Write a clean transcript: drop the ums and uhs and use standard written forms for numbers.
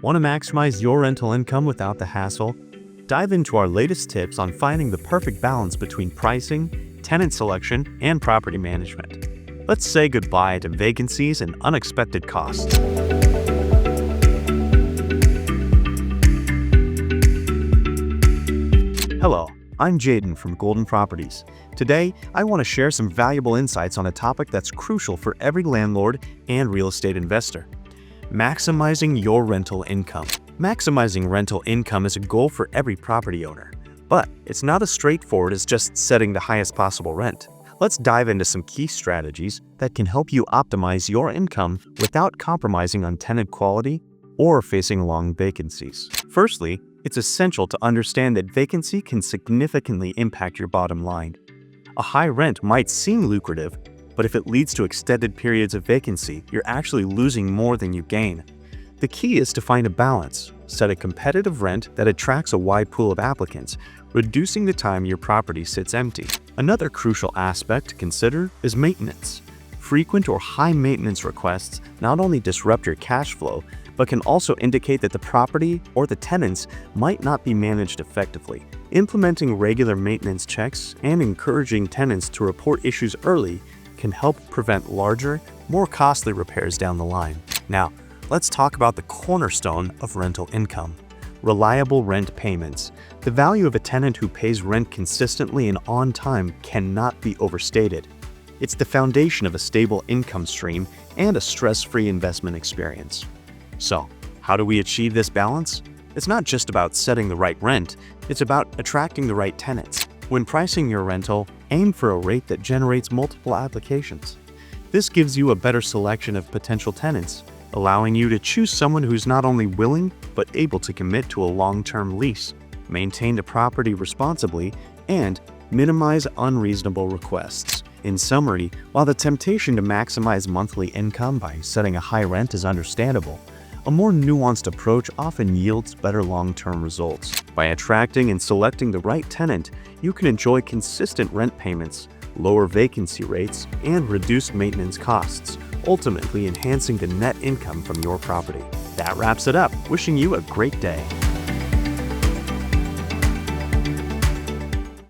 Want to maximize your rental income without the hassle? Dive into our latest tips on finding the perfect balance between pricing, tenant selection, and property management. Let's say goodbye to vacancies and unexpected costs. Hello, I'm Hayden from Golden Properties. Today, I want to share some valuable insights on a topic that's crucial for every landlord and real estate investor: maximizing your rental income. Maximizing rental income is a goal for every property owner, but it's not as straightforward as just setting the highest possible rent. Let's dive into some key strategies that can help you optimize your income without compromising on tenant quality or facing long vacancies. Firstly, it's essential to understand that vacancy can significantly impact your bottom line. A high rent might seem lucrative, but if it leads to extended periods of vacancy, you're actually losing more than you gain. The key is to find a balance. Set a competitive rent that attracts a wide pool of applicants, reducing the time your property sits empty. Another crucial aspect to consider is maintenance. Frequent or high maintenance requests not only disrupt your cash flow, but can also indicate that the property or the tenants might not be managed effectively. Implementing regular maintenance checks and encouraging tenants to report issues early can help prevent larger, more costly repairs down the line. Now, let's talk about the cornerstone of rental income: reliable rent payments. The value of a tenant who pays rent consistently and on time cannot be overstated. It's the foundation of a stable income stream and a stress-free investment experience. So, how do we achieve this balance? It's not just about setting the right rent, it's about attracting the right tenants. When pricing your rental, aim for a rate that generates multiple applications. This gives you a better selection of potential tenants, allowing you to choose someone who's not only willing but able to commit to a long-term lease, maintain the property responsibly, and minimize unreasonable requests. In summary, while the temptation to maximize monthly income by setting a high rent is understandable, a more nuanced approach often yields better long-term results. By attracting and selecting the right tenant, you can enjoy consistent rent payments, lower vacancy rates, and reduce maintenance costs, ultimately enhancing the net income from your property. That wraps it up. Wishing you a great day.